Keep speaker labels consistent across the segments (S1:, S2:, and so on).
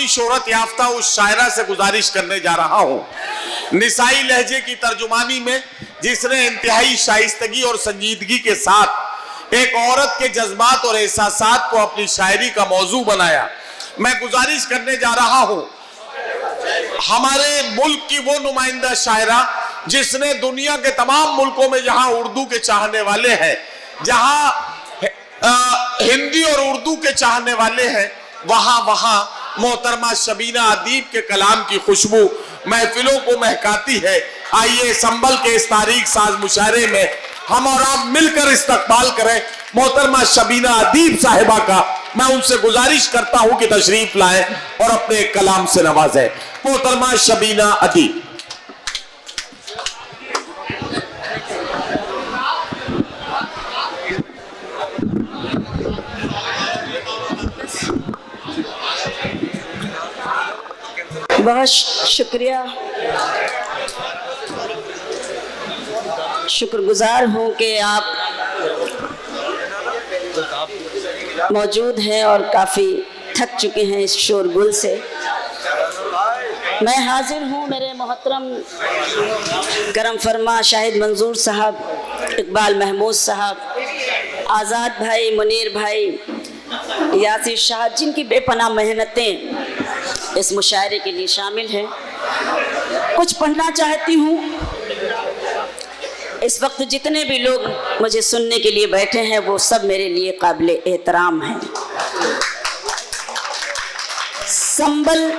S1: मकामी शोहरत याफ्ता उस शायरा से गुजारिश करने जा रहा हूं निसाई लहजे की तर्जुमानी में, जिसने इंतहाई शाइस्तगी और संजीदगी के साथ एक औरत के जज्बात और एहसासात को अपनी शायरी का मौजू बनाया। मैं गुजारिश करने जा रहा हूं हमारे मुल्क की वो नुमाइंदा शायरा जिसने दुनिया के तमाम मुल्कों में जहां उर्दू के चाहने वाले हैं, जहां हिंदी और उर्दू के चाहने वाले हैं, वहां मोहतरमा शबीना अदीब के कलाम की खुशबू महफिलों को महकाती है। आइए संभल के इस तारीख साज मुशायरे में हम और आप मिलकर इस्तकबाल करें मोहतरमा शबीना अदीब साहिबा का। मैं उनसे गुजारिश करता हूं कि तशरीफ लाएं और अपने कलाम से नवाजें। मोहतरमा शबीना अदीब।
S2: बहुत शुक्रिया, शुक्रगुजार हूँ कि आप मौजूद हैं और काफ़ी थक चुके हैं इस शोरगुल से। मैं हाजिर हूँ मेरे मोहतरम करम फरमा शाहिद मंजूर साहब, इकबाल महमूद साहब, आज़ाद भाई, मुनीर भाई, यासिर शाह, जिनकी बेपनाह मेहनतें इस मुशायरे के लिए शामिल हैं। कुछ पढ़ना चाहती हूँ। इस वक्त जितने भी लोग मुझे सुनने के लिए बैठे हैं वो सब मेरे लिए काबिल एहतराम हैं। संभल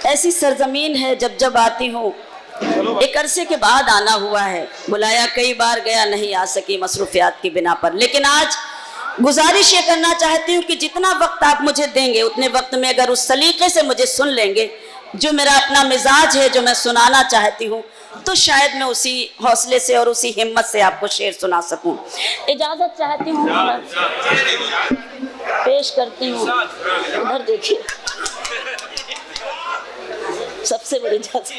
S2: ऐसी सरजमीन है, जब जब आती हूँ, एक अरसे के बाद आना हुआ है, बुलाया कई बार गया, नहीं आ सकी मसरूफियात की बिना पर। लेकिन आज गुजारिश ये करना चाहती हूँ कि जितना वक्त आप मुझे देंगे उतने वक्त में अगर उस सलीके से मुझे सुन लेंगे, जो मेरा अपना मिजाज है, जो मैं सुनाना चाहती हूँ, तो शायद मैं उसी हौसले से और उसी हिम्मत से आपको शेर सुना सकूं। इजाज़त चाहती हूँ, पेश करती हूँ। उधर देखिए, सबसे बड़ी इजाज़त।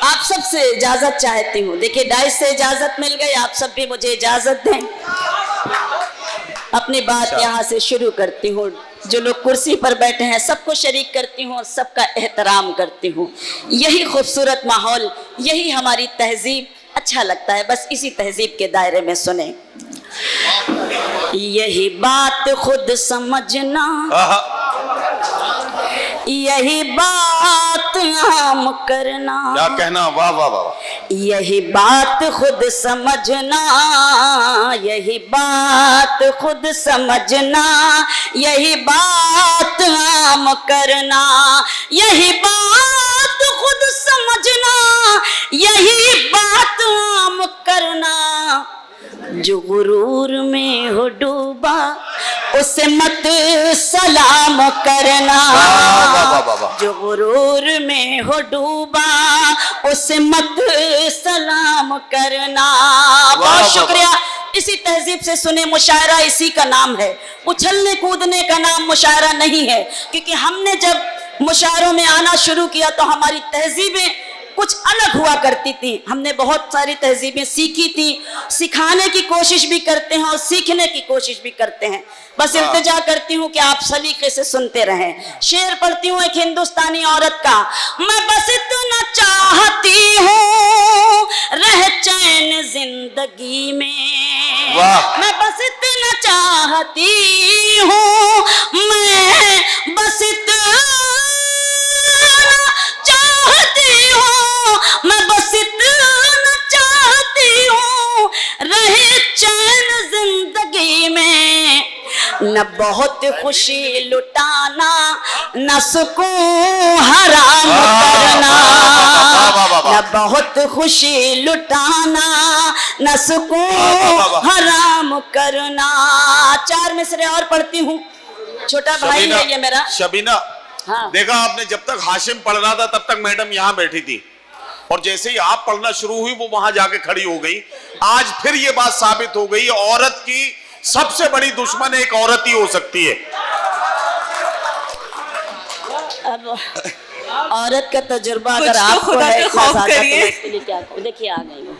S2: आप सबसे इजाज़त चाहती हूँ। देखिए, डाइस से इजाज़त मिल गई, आप सब भी मुझे इजाज़त दें। अपनी बात यहाँ से शुरू करती हूँ। जो लोग कुर्सी पर बैठे हैं सबको शरीक करती हूँ और सबका एहतराम करती हूँ। यही खूबसूरत माहौल, यही हमारी तहजीब, अच्छा लगता है। बस इसी तहजीब के दायरे में सुने। यही बात खुद समझना, यही बात आम करना।
S1: क्या कहना, वाह वाह वाह।
S2: यही बात खुद समझना, यही बात खुद समझना, यही बात आम करना। यही बात खुद समझना, यही बात आम करना। जो गुरूर में हो डूबा उसे मत सलाम करना। जो गुरूर में हो डूबा उसे मत सलाम करना। बहुत शुक्रिया। इसी तहजीब से सुने मुशायरा, इसी का नाम है। उछलने कूदने का नाम मुशायरा नहीं है, क्योंकि हमने जब मुशायरों में आना शुरू किया तो हमारी तहजीबें कुछ अलग हुआ करती थी। हमने बहुत सारी तहजीबें सीखी थी, सिखाने की कोशिश भी करते हैं और सीखने की कोशिश भी करते हैं। बस इल्तिजा करती हूँ कि आप सलीके से सुनते रहें। शेर पढ़ती हूँ एक हिंदुस्तानी औरत का। मैं बस इतना चाहती हूँ रह चैन जिंदगी में। मैं बस इतना चाहती हूँ, मैं बस इतना चाहती हूँ, मैं बस इतना चाहती हूँ रहे चैन जिंदगी में। न बहुत खुशी लुटाना, न सुकून हराम करना। न बहुत खुशी लुटाना, न सुकून हराम करना। चार मिसरे और पढ़ती हूँ। छोटा भाई है ये मेरा।
S1: शबीना, हाँ। देखा आपने, जब तक हाशिम पढ़ रहा था तब तक मैडम यहाँ बैठी थी, और जैसे ही आप पढ़ना शुरू हुई वो वहां जाके खड़ी हो गई। आज फिर ये बात साबित हो गई, औरत की सबसे बड़ी दुश्मन एक औरत ही हो सकती है।
S2: अब औरत का तजुर्बा
S3: कुछ
S2: अगर
S3: तो
S2: आपको
S3: खुदा
S2: है
S3: का
S2: इतना
S3: खौफ
S2: ज्यादा, तो
S3: करिए।
S2: मैं इसके लिए क्या कहूँ। देखिए आ गई वो।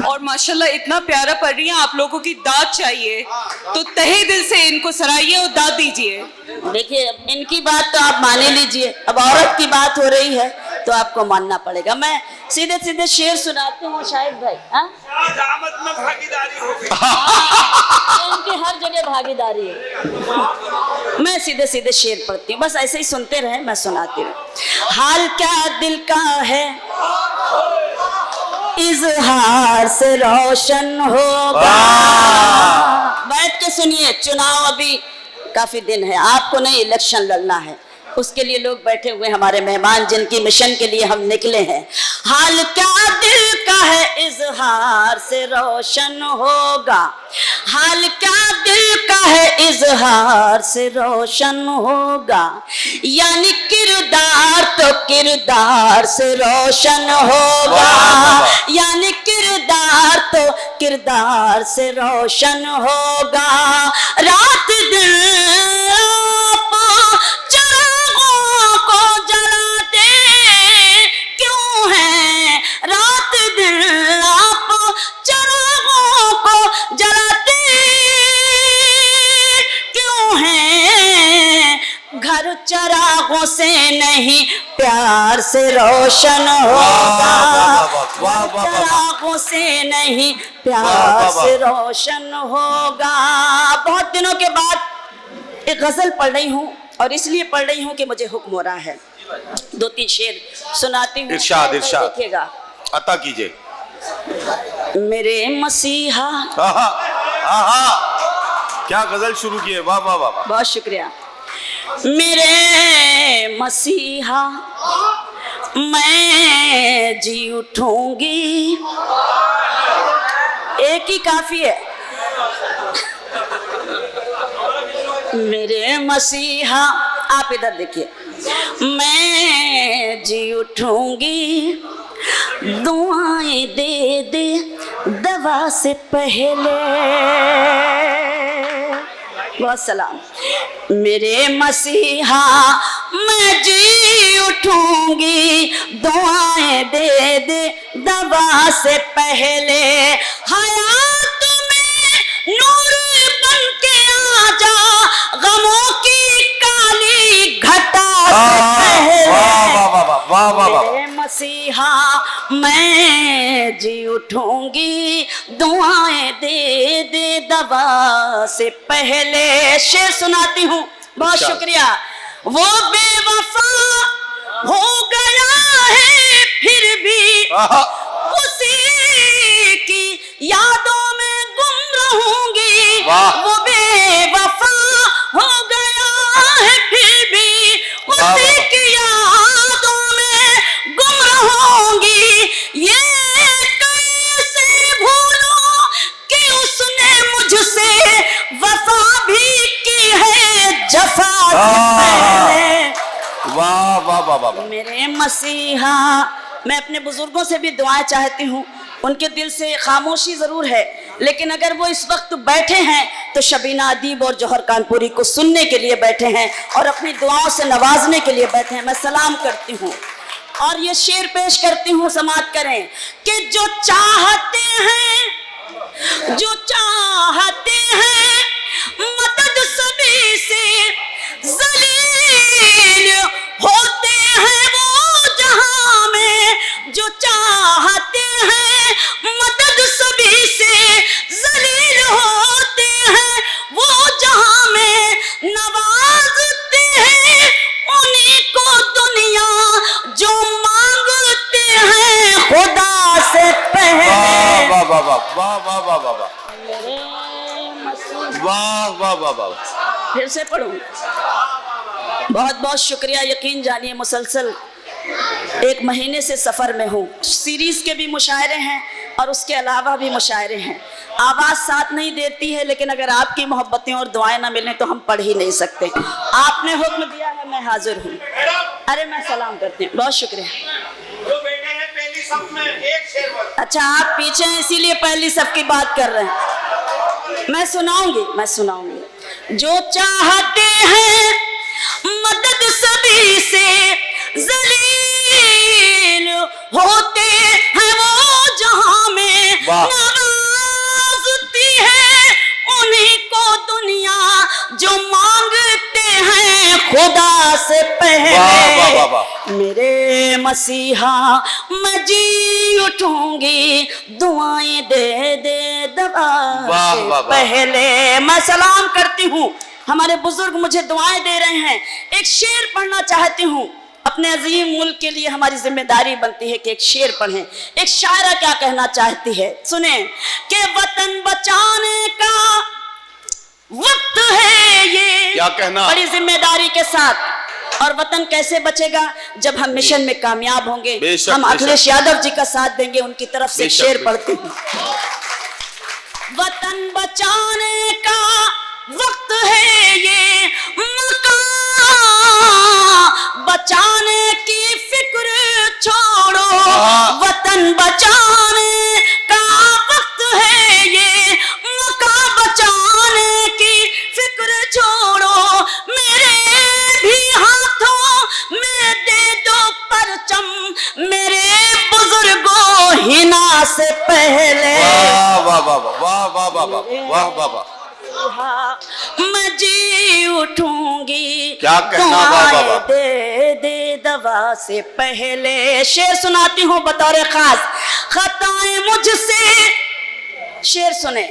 S3: और माशाल्लाह इतना प्यारा पढ़ रही हैं, आप लोगों की दाद चाहिए तो तहे दिल से इनको सराहिए और दाद दीजिए।
S2: देखिए अब इनकी बात तो आप मान ही लीजिए, अब औरत की बात हो रही है तो आपको मानना पड़ेगा। मैं सीधे सीधे शेर सुनाती हूँ शाहिद भाई। हाँ
S4: दामद में भागीदारी हो गई।
S2: इनकी हर जगह भागीदारी है। मैं सीधे सीधे शेर पढ़ती हूँ, बस ऐसे ही सुनते रहे, मैं सुनाती हूँ। हाल क्या दिल का है इजहार से रोशन होगा। बैठ के सुनिए, चुनाव अभी काफी दिन है, आपको नहीं इलेक्शन लड़ना है, उसके लिए लोग बैठे हुए हमारे मेहमान जिनकी मिशन के लिए हम निकले हैं। हाल क्या दिल का है इजहार से रोशन होगा, हाल क्या दिल का है इजहार से रोशन होगा, यानी किरदार तो किरदार से रोशन होगा, यानी किरदार तो किरदार से रोशन होगा। रात दिन को जलाते क्यों हैं, रात दिन आप चरागों को जलाते क्यों हैं, घर चरागों से नहीं प्यार से रोशन होगा, चरागों से नहीं प्यार से रोशन होगा। बहुत दिनों के बाद एक गजल पढ़ रही हूँ और इसलिए पढ़ रही हूँ कि मुझे हुक्म हो रहा है। दो तीन शेर सुनाती हूँ,
S1: इरशाद इरशाद
S2: देखिएगा।
S1: अता कीजिए।
S2: मेरे मसीहा,
S1: क्या गजल शुरू की है, वाह वाह वाह वाह।
S2: बहुत शुक्रिया। मेरे मसीहा मैं जी उठूंगी, एक ही काफी है। मेरे मसीहा, आप इधर देखिए। मैं जी उठूंगी, दुआएं दे दे दवा से पहले। बहुत सलाम। मेरे मसीहा मैं जी उठूंगी, दुआएं दे दे दवा से पहले। हयात में नूर बन के आ जा, गमों की काली घटा से पहले। मेरे मसीहा मैं जी उठूंगी, दुआएं दे दे दवा से पहले। शेर सुनाती हूँ, बहुत शुक्रिया। वो बेवफा हो गया है फिर भी उसी की यादों में गुम रहूंगी। वो बेवफा हो गया है फिर भी उसी की यादों में गुम रहूंगी। ये कैसे भूलूं कि उसने मुझसे वफा भी की है जफा से पहले।
S1: वाह वाह वाह वाह।
S2: मेरे मसीहा, मैं अपने बुजुर्गों से भी दुआएं चाहती हूँ। उनके दिल से खामोशी जरूर है, लेकिन अगर वो इस वक्त बैठे हैं तो शबीना अदीब और जौहर कानपुरी को सुनने के लिए बैठे हैं और अपनी दुआओं से नवाजने के लिए बैठे हैं। मैं सलाम करती हूँ और ये शेर पेश करती हूँ, समाअत करें कि जो चाहते हैं, जो चाहते हैं मदद सभी से जलील होते हैं वो जहां में, जो चाहते हैं मदद सभी से जलील होते हैं वो जहां में, नवाजते हैं उन्हीं को दुनिया जो मांगते हैं खुदा से पहले।
S1: वाह वाह वाह वाह वाह वाह वाह वाह वाह वाह वाह।
S2: फिर से पढ़ूं। बहुत बहुत शुक्रिया। यकीन जानिए मुसलसल एक महीने से सफ़र में हूँ। सीरीज़ के भी मुशायरे हैं और उसके अलावा भी मुशायरे हैं। आवाज़ साथ नहीं देती है, लेकिन अगर आपकी मोहब्बतें और दुआएं ना मिलें तो हम पढ़ ही नहीं सकते। आपने हुक्म दिया है, मैं हाजिर हूँ। अरे मैं सलाम करती हूँ, बहुत शुक्रिया।
S4: जो बैठे हैं पहली सफ में एक शेर बोल।
S2: अच्छा आप पीछे हैं इसीलिए पहली सब की बात कर रहे हैं। मैं सुनाऊंगी, मैं सुनाऊंगी। जो चाहते हैं मदद सभी से जलील ہوتے ہیں وہ جہاں میں
S1: واہ۔
S2: نوازتی ہے انہیں کو دنیا جو مانگتے ہیں خدا سے پہلے
S1: واہ واہ واہ واہ۔
S2: میرے مسیحا میں جی اٹھوں گی دعائیں دے دے دوا
S1: واہ
S2: سے
S1: واہ واہ۔
S2: پہلے میں سلام کرتی ہوں، ہمارے بزرگ مجھے دعائیں دے رہے ہیں، ایک شعر پڑھنا چاہتی ہوں، اپنے عظیم ملک کے لیے ہماری ذمہ داری بنتی ہے کہ ایک شعر پڑھیں۔ ایک شاعرہ کیا کہنا چاہتی ہے سنیں کہ وطن بچانے کا وقت ہے یہ،
S1: کیا کہنا؟
S2: بڑی ذمہ داری کے ساتھ۔ اور وطن کیسے بچے گا؟ جب ہم مشن میں کامیاب ہوں گے۔
S1: بے شک،
S2: ہم
S1: بے
S2: اکھلیش
S1: شک۔
S2: یادو جی کا ساتھ دیں گے، ان کی طرف سے
S1: بے
S2: ایک
S1: شک،
S2: شعر
S1: بے
S2: پڑھتے ہیں۔ وطن بچانے کا وقت ہے یہ، مکان بچانے کی فکر چھوڑو، وطن بچانے کا وقت ہے یہ، مکان بچانے کی فکر چھوڑو، میرے بھی ہاتھوں میں دے دو پرچم میرے بزرگوں ہنا سے پہلے،
S1: واہ واہ واہ واہ واہ واہ واہ واہ واہ واہ۔
S2: میں جی اٹھوں گی
S1: کیا کہنا؟ واہ واہ واہ۔
S2: دعائیں دے دے دوا سے پہلے۔ شعر سناتی ہوں بطور خاص، خطائیں مجھ سے، شعر سنیں،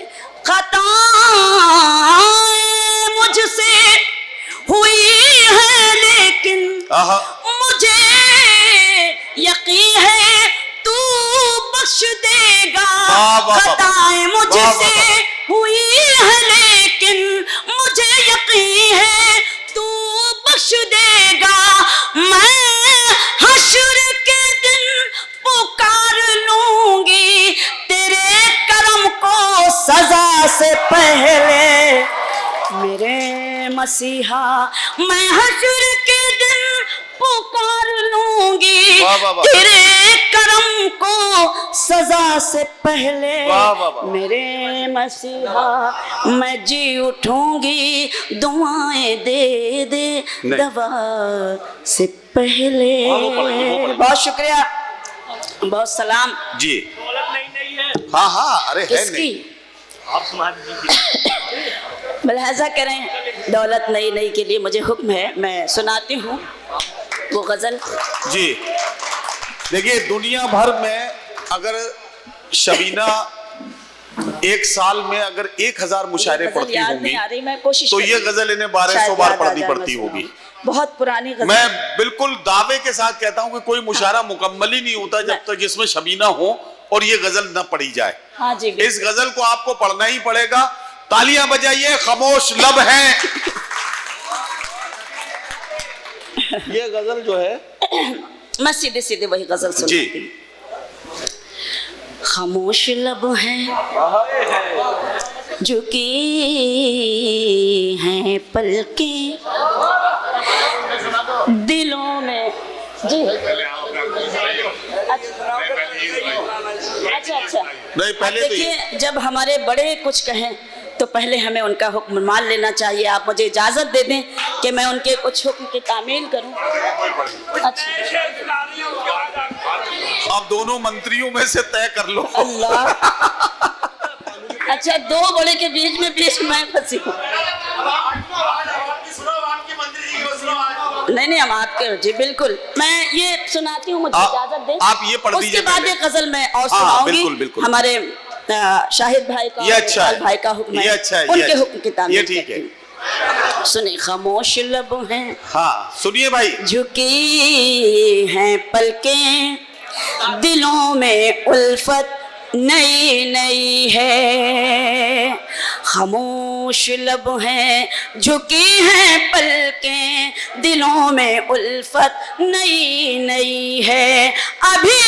S2: خطائیں مجھ سے ہوئی ہے لیکن
S1: آہا۔
S2: مجھے یقین ہے تو بخش دے گا،
S1: واہ واہ واہ۔
S2: خطائیں مجھ
S1: واہ واہ
S2: سے
S1: واہ۔
S2: ہوئی ہے لیکن مجھے یقین ہے تو بخش دے گا، میں حشر کے دن پکار لوں گی تیرے کرم کو سزا سے پہلے، میرے مسیحا میں حشر کے دن پکار لوں گی
S1: واہ واہ واہ۔
S2: تیرے کرم کو سزا سے پہلے،
S1: واہ واہ واہ۔
S2: میرے مسیحا میں جی اٹھوں گی دعائیں دے دے
S1: نہیں۔
S2: دوا سے پہلے۔ بہت شکریہ، بہت سلام۔
S1: جی
S4: دولت نہیں ہے
S1: ہاں ہاں، ارے ہے
S2: کس کی؟
S1: نہیں۔
S4: آپ سمجھ لیجیے
S2: ملاحظہ کریں، دولت نئی نئی کے لیے مجھے حکم ہے، میں سناتی ہوں وہ غزل۔
S1: جی دیکھیے، دنیا بھر میں اگر شبینہ ایک سال میں اگر 1000 مشاعرے
S2: غزل
S1: پڑھتی
S2: یاد
S1: ہوں گی
S2: نہیں آ رہی، میں کوشش
S1: تو
S2: کروں
S1: یہ
S2: گی۔
S1: غزل انہیں 1200
S2: شاید
S1: بار
S2: یاد آ
S1: پڑھنی
S2: جائے،
S1: پڑتی
S2: میں
S1: ہوگی۔
S2: سناؤں۔ بہت پرانی غزل۔
S1: میں بالکل دعوے کے ساتھ کہتا ہوں کہ کوئی مشاعرہ مکمل ہی نہیں ہوتا جب تک اس میں شبینہ ہو اور یہ غزل نہ پڑھی جائے۔
S2: ہاں جی،
S1: اس غزل کو آپ کو پڑھنا ہی پڑے گا۔ تالیاں بجائیے، خاموش لب ہیں۔ یہ غزل جو ہے،
S2: میں سیدھے سیدھے وہی غزل سناتی ہوں۔
S1: جی
S2: خاموش لب ہیں جھکی ہیں پلکیں دلوں میں، جی اچھا
S1: نہیں، پہلے تو
S2: دیکھیے، جب ہمارے بڑے کچھ کہیں تو پہلے ہمیں ان کا حکم مان لینا چاہیے۔ آپ مجھے اجازت دے دیں کہ میں ان کے کچھ حکم کی تعمیل کروں۔ اچھا
S1: اب دونوں منتریوں میں سے طے کر لو۔
S2: اللہ، اچھا دو بڑے کے بیچ میں میں پھنسی ہوں۔ نہیں ہم آپ کے، جی بالکل، میں یہ سناتی ہوں، مجھے اجازت دیں۔
S1: آپ یہ پڑھ دیجئے
S2: اس کے بعد
S1: پہلے۔
S2: ایک غزل میں اور
S1: ہاں،
S2: سناؤں گی۔
S1: بالکل، بالکل۔
S2: ہمارے شاہد بھائی کا،
S1: یہ اچھا ہے،
S2: اقبال بھائی کا حکم ہے،
S1: یہ اچھا ہے،
S2: ان
S1: یہ
S2: کے
S1: اچھا
S2: حکم کی تعمیل
S1: یہ ٹھیک
S2: کرتی
S1: ہے۔
S2: ہوں۔ سنیں، خاموش لب ہیں
S1: ہاں سنیے بھائی۔
S2: جھکی ہیں پلکیں دلوں میں الفت نئی نئی ہے، خاموش لب ہیں جھکی ہیں پلکیں دلوں میں الفت نئی نئی ہے، ابھی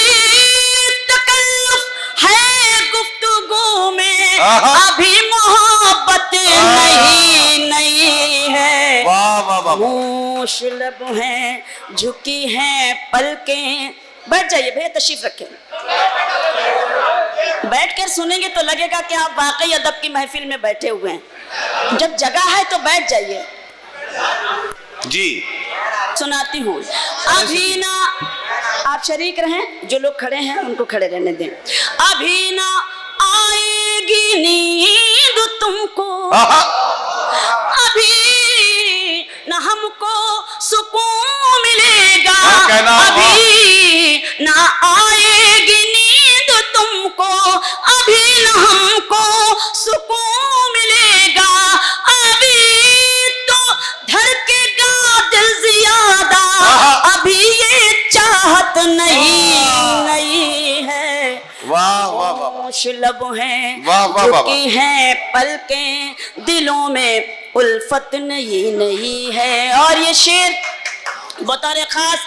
S2: تکلف ہے گفتگو میں، ابھی محبت نئی نئی ہے،
S1: واہ واہ واہ۔
S2: خاموش لب ہیں جھکی ہیں پلکیں۔ بیٹھ جائیے بھیا، تشریف رکھیں۔ بیٹھ کر سنیں گے تو لگے گا کہ آپ واقعی ادب کی محفل میں بیٹھے ہوئے ہیں۔ جب جگہ ہے تو بیٹھ جائیے۔
S1: جی
S2: سناتی ہوں۔ आप शरीक रहें, जो लोग खड़े हैं उनको खड़े रहने दें। अभी ना आएगी नींद तुमको, अभी ना हमको सुकून मिलेगा, अभी ना आएगी नींद तुमको, अभी ना हमको सुकून मिलेगा, अभी तो धड़केगा दिल ज्यादा, अभी ये चाहत नहीं है।
S1: वाह वाह वाह,
S2: खामोश लब हैं,
S1: वाह, वाह, वाह,
S2: झुकी हैं पलकें, दिलों में उल्फत नहीं है। और ये शेर बतौर खास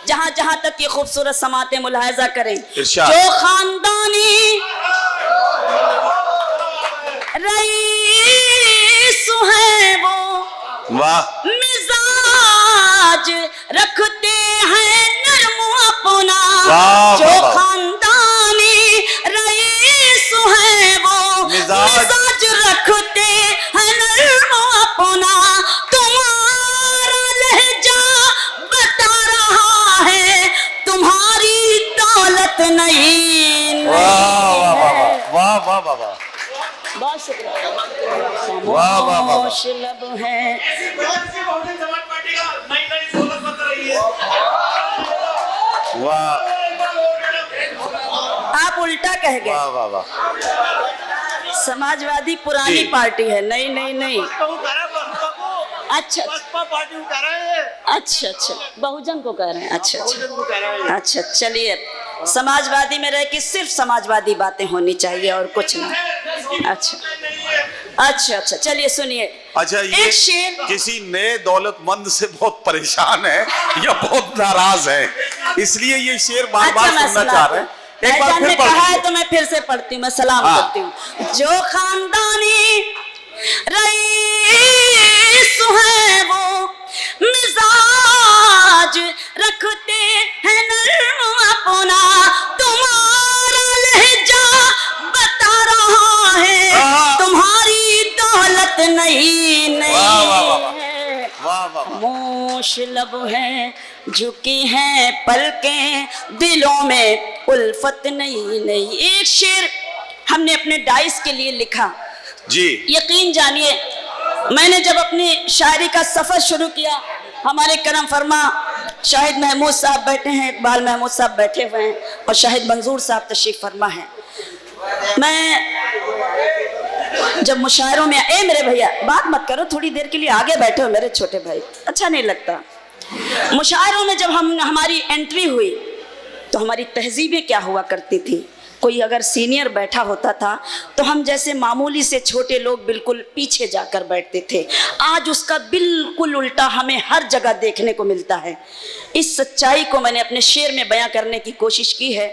S2: जहां जहां तक ये खूबसूरत समाते मुलाहिजा करें,
S1: इरशाद।
S2: जो खानदानी रईस है वो
S1: वाह,
S2: मिजाज रखते हैं नरम अपना,
S1: वाह,
S2: जो
S1: वाह, वाह।
S2: खानदानी रईस है वो मिजाज रखते हैं नरम अपना, तुम्हारा लहजा बता रहा है तुम्हारी दौलत नहीं
S1: वाह वाह
S2: है।
S1: वाह वाह वाह वाह,
S2: बहुत शुक्रिया।
S1: वाह, वाह, वाह।
S2: खामोश लब है।
S4: ऐसी बहुजन समाज पार्टी का नई नई दौलत बन रही है।
S1: वाह
S2: आप उल्टा कह गए,
S1: वाह वाह वाह,
S2: समाजवादी पुरानी
S1: जी।
S2: पार्टी है। नहीं नहीं नहीं,
S4: बसपा को कह रहा है, बसपा को,
S2: अच्छा
S4: बसपा पार्टी को कह रहा है,
S2: अच्छा अच्छा, बहुजन को कह रहे हैं। अच्छा अच्छा
S4: बहुजन को कह रहा है।
S2: अच्छा, चलिए, समाजवादी में रह के सिर्फ समाजवादी बातें होनी चाहिए और कुछ नहीं। अच्छा अच्छा अच्छा, चलिए सुनिए।
S1: अच्छा, ये
S2: एक शेर
S1: किसी नए दौलतमंद से बहुत परेशान है या बहुत नाराज है, इसलिए ये शेर बार बार
S2: मैं
S1: सुनना चाह रहे हैं। एक बार
S2: भाईजान
S1: फिर
S2: ने
S1: पढ़
S2: कहा है
S1: दीजिए।
S2: तो मैं फिर से पढ़ती हूँ, मैं सलाम
S1: हाँ।
S2: करती हूँ। जो खानदानी रईस है वो मिजाज रखते हैं नरम अपना, तुम्हारा लहजा बता रहा है तुम्हारी दौलत नहीं
S1: वाह, वाह, वाह, वाह।
S2: है।
S1: वाह वाह वाह,
S2: खामोश लब हैं, झुकी हैं पलकें, दिलों में उल्फत नहीं। एक शेर हमने अपने डाइस के लिए लिखा।
S1: जी
S2: यकीन जानिए, मैंने जब अपनी शायरी का सफर शुरू किया, हमारे करम फरमा शाहिद महमूद साहब बैठे हैं, इकबाल महमूद साहब बैठे हुए हैं और शाहिद मंजूर साहब तशरीफ फरमा है। मैं जब मुशायरों में, ए मेरे भैया बात मत करो, थोड़ी देर के लिए आगे बैठे हो मेरे छोटे भाई, अच्छा नहीं लगता। मुशायरों में जब हमारी एंट्री हुई तो हमारी तहजीबें क्या हुआ करती थी। कोई अगर सीनियर बैठा होता था तो हम जैसे मामूली से छोटे लोग बिल्कुल पीछे जाकर बैठते थे। आज उसका बिल्कुल उल्टा हमें हर जगह देखने को मिलता है। इस सच्चाई को मैंने अपने शेर में बयां करने की कोशिश की है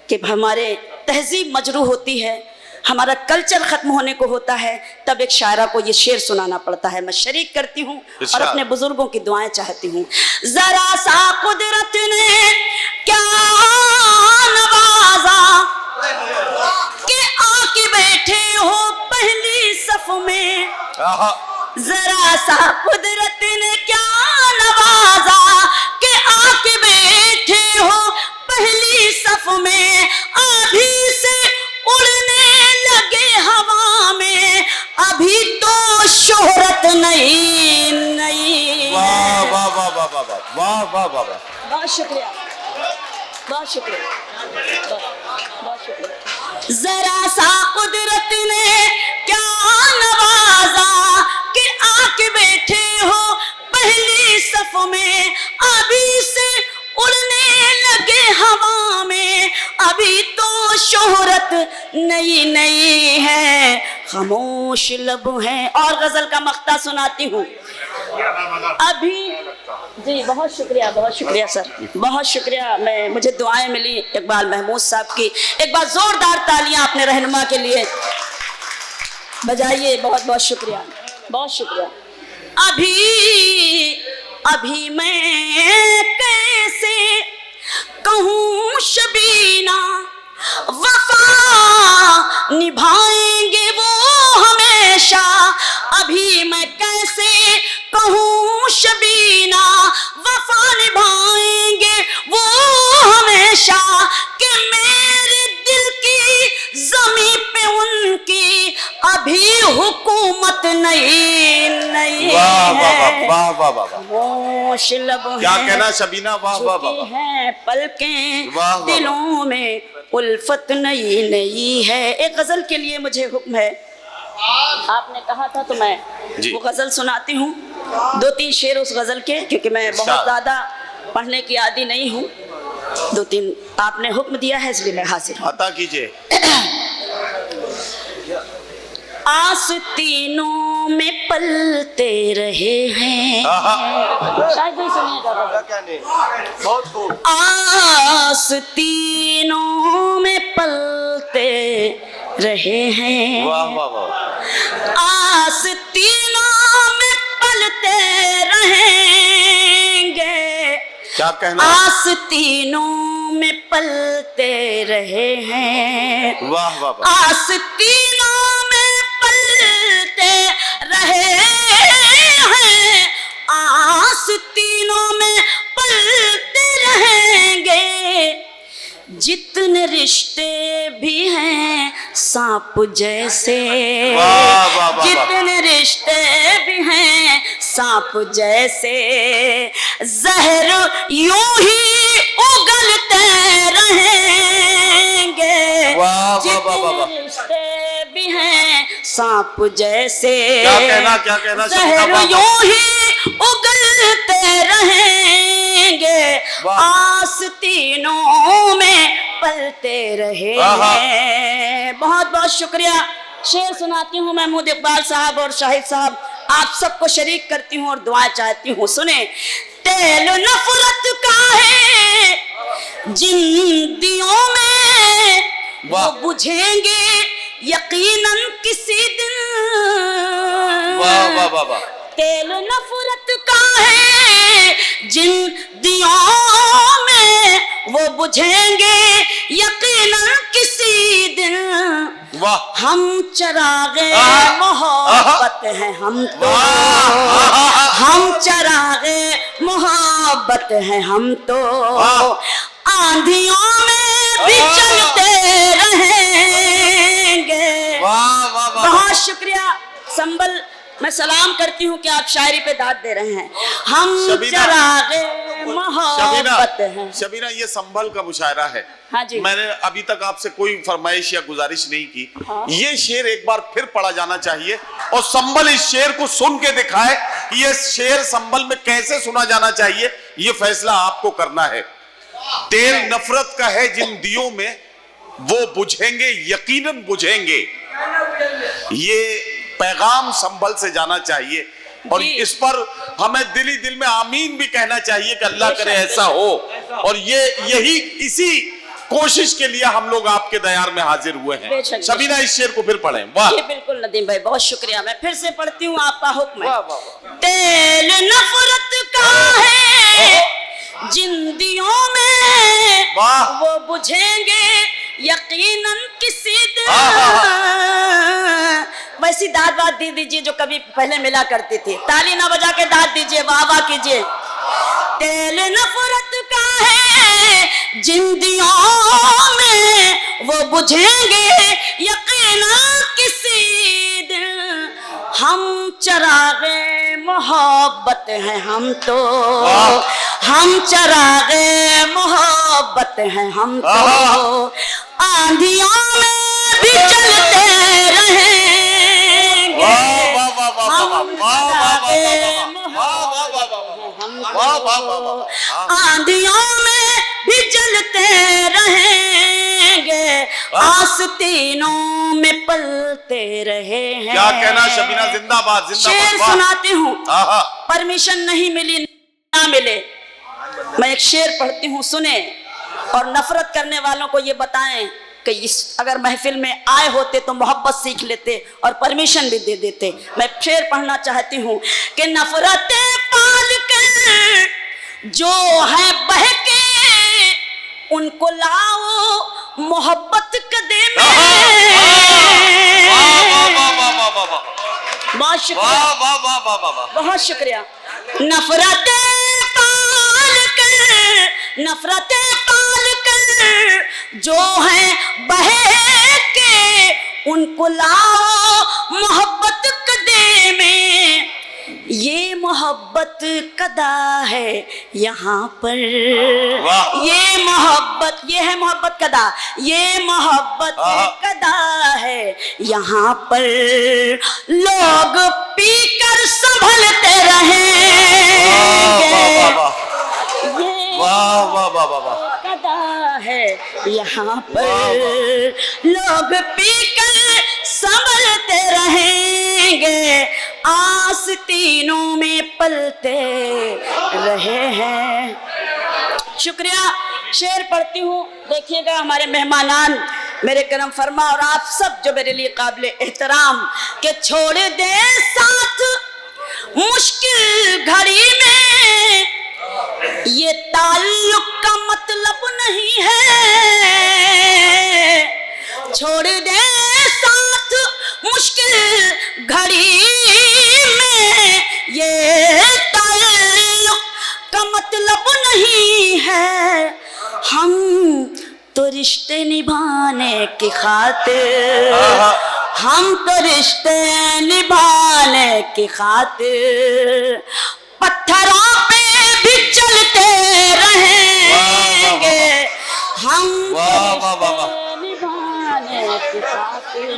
S2: कि हमारे तहजीब मजरूह होती है, हमारा कल्चर खत्म होने को होता है, तब एक शायरा को ये शेर सुनाना पड़ता है। मैं शरीक करती हूँ और अपने बुजुर्गों की दुआएं चाहती हूँ। जरा सा कुदरत ने क्या नवाजा कि आके बैठे हो पहली सफ में, जरा सा कुदरत ने क्या नवाजा कि आके बैठे हो पहली सफ में, अभी से उड़ने लगे हवा में, अभी तो शोहरत नहीं
S1: वाह वाह वाह वाह वाह वाह वाह वाह वाह,
S2: बहुत शुक्रिया, बहुत शुक्रिया, बहुत शुक्रिया। जरा सा कुदरत ने क्या नवाजा कि आके बैठे हो पहली सफ में, अभी से उड़ने लगे हवा में, अभी तो शोहरत नहीं है, खामोश लब हैं। और गजल का मक्ता सुनाती हूँ अभी। जी बहुत शुक्रिया सर, बहुत शुक्रिया। मुझे दुआएं मिली इकबाल महमूद साहब की। एक बार जोरदार तालियां अपने रहनुमा के लिए बजाइए। बहुत बहुत शुक्रिया, बहुत शुक्रिया। अभी मैं कैसे कहूँ शबीना, वफा निभाएंगे वो हमेशा, अभी मैं कैसे कहूँ शबीना, वफा निभाएंगे वो हमेशा। भी हुकूमत नई नई
S1: वाह वाह
S2: है,
S1: वाह वाह वाह वाह।
S2: खामोश लब
S1: क्या
S2: हैं,
S1: कहना शबीना, वाह वाह वाह
S2: झुकी
S1: वाह।
S2: हैं पलकें,
S1: वाह, वाह,
S2: दिलों में उल्फत नई नई है। एक गजल के लिए मुझे हुक्म है, आपने कहा था तो मैं
S1: जी।
S2: वो गजल सुनाती हूँ, 2-3 शेर उस गजल के, क्योंकि मैं बहुत ज्यादा पढ़ने की आदी नहीं हूँ। 2-3 आपने हुक्म दिया है इसलिए मैं हाजिर हूँ।
S1: अता कीजिए।
S2: आस्तीनों में पलते रहे हैं, शायद नहीं सुनिएगा।
S1: बहुत खूब।
S2: आस्तीनों में पलते रहे हैं,
S1: वाह वाह वाह।
S2: आस्तीनों में पलते रहेंगे,
S1: क्या कहना।
S2: आस्तीनों में पलते रहे हैं,
S1: वाह वाह वाह।
S2: आस्तीनों में पलते रहे हैं, आस्तीनों में पलते रहेंगे। जितने रिश्ते भी हैं सांप जैसे,
S1: वाह, वाह, वाह,
S2: जितने रिश्ते भी हैं सांप जैसे, जहर यूं ही उगलते रहेंगे।
S1: वाह, वाह, वाह, वाह, वाह।
S2: जितने रिश्ते भी हैं सांप जैसे,
S1: क्या कहना शबीना, वाह,
S2: जहर यूं ही उगलते रहेंगे।
S1: वाह।
S2: आस्तीनों में पलते रहे
S1: आहा।
S2: हैं। बहुत बहुत शुक्रिया। शेर सुनाती हूँ महमूद इकबाल साहब और शाहिद साहब, आप सबको शरीक करती हूँ और दुआ चाहती हूँ। सुने। तेल नफरत का है जिन दियों में,
S1: वाह।
S2: वो बुझेंगे यकीनन किसी दिन।
S1: वाह वाह वाह वाह।
S2: तेल नफरत का है जिन दियों में, वो बुझेंगे यकीनन किसी दिन।
S1: वाह।
S2: हम चरागे
S1: आहा।
S2: मोहब्बत हैं हम तो,
S1: वाह।
S2: हम चरागे मोहब्बत हैं हम तो, आंधियों में भी चलते रहेंगे।
S1: वाह वाह वाह।
S2: बहुत शुक्रिया। संबल मैं सलाम करती हूँ कि आप शायरी पे दाद दे रहे हैं। हम
S1: शबीना।
S2: चरागे मोहब्बत हैं।
S1: शबीना, ये संभल का मुशायरा है।
S2: हाँ जी।
S1: मैंने अभी तक आपसे कोई फरमाइश या गुजारिश नहीं की।
S2: हाँ।
S1: ये शेर एक बार फिर पढ़ा जाना चाहिए और संभल इस शेर को सुन के दिखाए कि ये शेर संभल में कैसे सुना जाना चाहिए। ये फैसला आपको करना है। तेल नफरत का है जिन दियों में, वो बुझेंगे यकीनन बुझेंगे। ये पैगाम संभल से जाना चाहिए और
S2: जी।
S1: इस पर हमें दिली दिल में आमीन भी कहना चाहिए कि अल्लाह करे ऐसा हो। और ये यही इसी कोशिश के लिए हम लोग आपके दयार में हाजिर हुए हैं।
S2: बेशक,
S1: सबीना इस शेर को फिर पढ़ें। वाह।
S2: जी बिल्कुल नदीम भाई, बहुत शुक्रिया। मैं फिर से पढ़ती हूँ, आपका हुक्म है।
S1: वाह, वाह, वाह।
S2: तेल नफरत का है जिन दियों में,
S1: वाह।
S2: वो बुझेंगे यकीनन किसी दिन। वैसी दाद वाद दे दीजिए जो कभी पहले मिला करती थी। ताली ना बजा के दाद दीजिए, वाह वाह कीजिए। तेल नफरत का है जिन दियों में, वो बुझेंगे यकीनन किसी दिन। हम चरागे मोहब्बत हैं हम तो, हम चरागे मोहब्बत हैं हम तो, आंधियों में भी चलते रहेंगे।
S1: वाह वाह वाह वाह
S2: हम
S1: वाह वाह
S2: चरागे
S1: वाह
S2: मोहब्बत
S1: वाह वाह।
S2: आंधियों में भी जलते रहेंगे, आस्तीनों में पलते रहे हैं।
S1: क्या कहना शबीना, जिंदाबाद
S2: शेर
S1: जिंदाबाद।
S2: सुनाती हूँ,
S1: आहा।
S2: परमिशन नहीं मिली ना मिले, मैं एक शेर पढ़ती हूँ, सुने और नफरत करने वालों को ये बताएं कि इस अगर महफिल में आए होते तो मोहब्बत सीख लेते और परमिशन भी दे देते। मैं शेर पढ़ना चाहती हूँ कि नफरतें पाल के जो है बहके, उनको लाओ मोहब्बत कदे में। बहुत शुक्रिया,
S1: वाह वाह वाह वाह वाह वाह।
S2: बहुत शुक्रिया। नफरतें पाल कर, नफरतें पाल कर जो है बहे के, उनको लाओ मोहब्बत कदे में, ये मोहब्बत कदा है यहाँ पर, ये मोहब्बत, ये है मोहब्बत कदा, ये मोहब्बत कदा है यहाँ पर, लोग पीकर संभलते रहेंगे,
S1: वाह वाह वाह वाह वाह,
S2: कदा है यहाँ पर, लोग पीकर संभलते रहेंगे, आस्तीनों में पलते रहे हैं। शुक्रिया। शेर पढ़ती हूँ, देखिएगा हमारे मेहमानान मेरे करम फरमा और आप सब जो मेरे लिए काबिल एहतराम, के छोड़ दे साथ मुश्किल घड़ी में, ये ताल्लुक का मतलब नहीं है, छोड़ दे साथ मुश्किल घड़ी में, ये ताल्लुक का मतलब नहीं है, हम तो रिश्ते निभाने की खातिर, हम तो रिश्ते निभाने की खातिर पत्थरों पे भी चलते रहेंगे, हम तो निभाने की खातिर।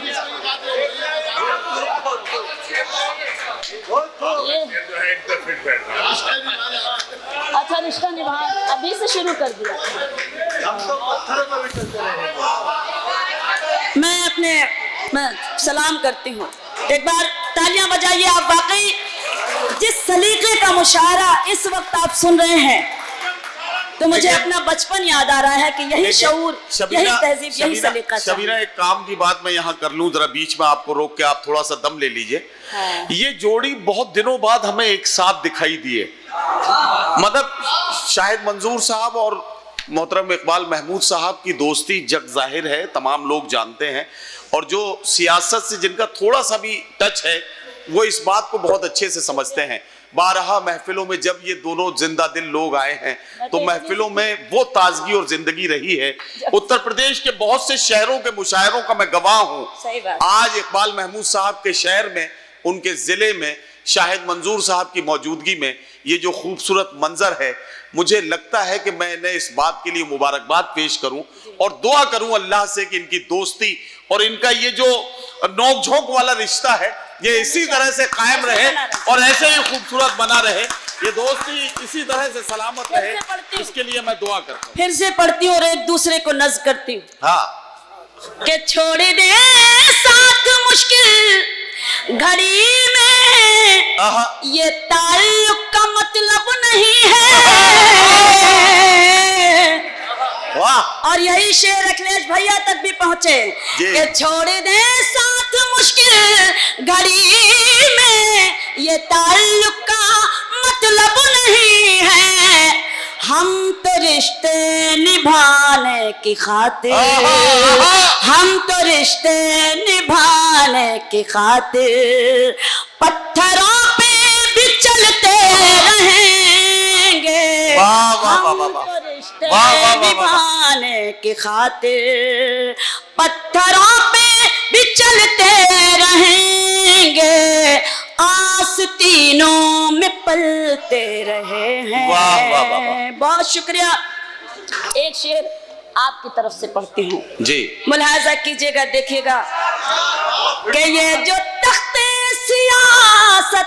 S2: अच्छा, रिश्ता निभा अभी से शुरू कर दिया। मैं सलाम करती हूँ, एक बार तालियां बजाइए आप। वाकई जिस सलीके का मुशायरा इस वक्त आप सुन रहे हैं, तो मुझे अपना बचपन याद आ रहा है कि यही शऊर, यही तहजीब, यही सलीका।
S1: शबीना, एक काम की बात मैं यहाँ कर लूं, जरा बीच में आपको रोक के आप थोड़ा सा दम ले लीजिए।
S2: हाँ।
S1: ये जोड़ी बहुत दिनों बाद हमें एक साथ दिखाई दिए, मतलब शाहिद मंजूर साहब और मोहतरम इकबाल महमूद साहब की दोस्ती जग जाहिर है, तमाम लोग जानते हैं, और जो सियासत से जिनका थोड़ा सा भी टच है वो इस बात को बहुत अच्छे से समझते हैं। बारहा महफिलों में जब ये दोनों जिंदा दिल लोग आए हैं तो महफिलों में वो ताजगी और जिंदगी रही है। उत्तर प्रदेश के बहुत से शहरों के मुशायरों का मैं गवाह हूँ। आज इकबाल महमूद साहब के शहर में, उनके जिले में शाहिद मंजूर साहब की मौजूदगी में ये जो खूबसूरत मंजर है, मुझे लगता है कि मैं इन्हें इस बात के लिए मुबारकबाद पेश करूं और दुआ करूं अल्लाह से कि इनकी दोस्ती और इनका ये जो नोक झोंक वाला रिश्ता है ये इसी तरह से कायम रहे और ऐसे ही खूबसूरत बना रहे, ये दोस्ती इसी तरह से सलामत रहे, इसके लिए मैं दुआ करता हूँ।
S2: फिर से पढ़ती हूँ और एक दूसरे को नज़्म करती हूँ।
S1: हाँ,
S2: के छोड़ दे साथ मुश्किल घड़ी में, ये ताल्लुक का मतलब नहीं है।
S1: वाह।
S2: और यही शेर अखिलेश भैया तक भी पहुंचे कि छोड़ दे साथ मुश्किल घड़ी में, ये ताल्लुक का मतलब नहीं है, हम तो रिश्ते निभाने की खातिर, हम तो रिश्ते निभाने की खातिर पत्थरों पे भी चलते रहेंगे, हम तो रिश्ते निभाने की खातिर पत्थरों पे भी चलते रहेंगे, आस्तीनों में पलते रहे हैं।
S1: वाह वाह वाह,
S2: बहुत शुक्रिया। एक शेर आपकी तरफ से पढ़ती हूँ
S1: जी,
S2: मुलाहाजा कीजिएगा, देखिएगा कि ये जो तख्ते सियासत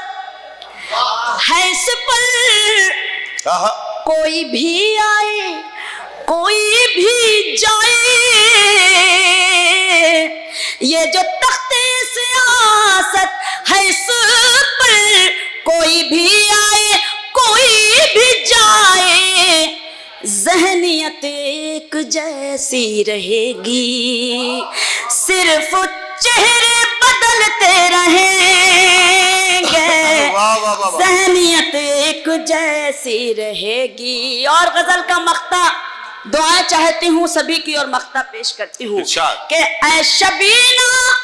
S2: है इस पर कोई भी आए कोई भी जाए, ये जो तख्ते सियासत है इस पर कोई भी आए कोई भी जाए, ज़हनियत एक जैसी रहेगी, सिर्फ चेहरे बदलते रहेंगे, ज़हनियत एक जैसी रहेगी। और गजल का मख्ता दुआएं चाहती हूँ सभी की और मख्ता पेश करती हूँ कि ऐ शबीना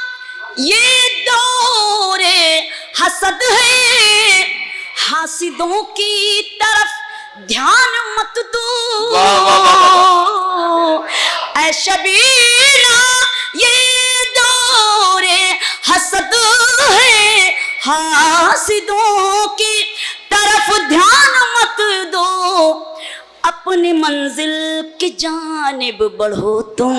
S2: ये दौरे हसद है, हासिदों की तरफ ध्यान मत दो, ऐ शबीना ये दौरे हसद हासिदों की तरफ ध्यान मत दो, अपनी मंजिल की जानिब बढ़ो तुम,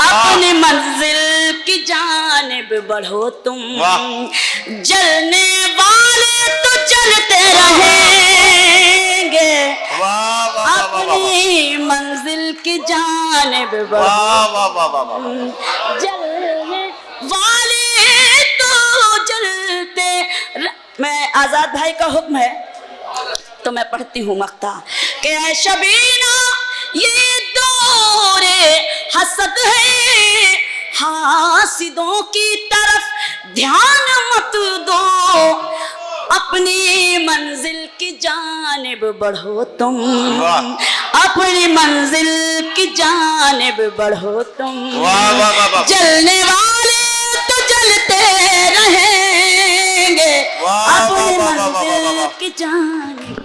S2: अपनी मंजिल की जानिब बढ़ो तुम। जलने वाले तो जलते रहेंगे, अपनी मंजिल की जानिब बढ़ो। जलने वाले तो जलते मैं आजाद भाई का हुक्म है तो मैं पढ़ती हूँ मक्ता कि ऐ शबीना ये दौरे हसद है, हासिदों की तरफ ध्यान मत दो, अपनी मंजिल की जानिब बढ़ो तुम, अपनी मंजिल की जानिब बढ़ो तुम। जलने वाले तो जलते रहेंगे, अपनी मंजिल की जानिब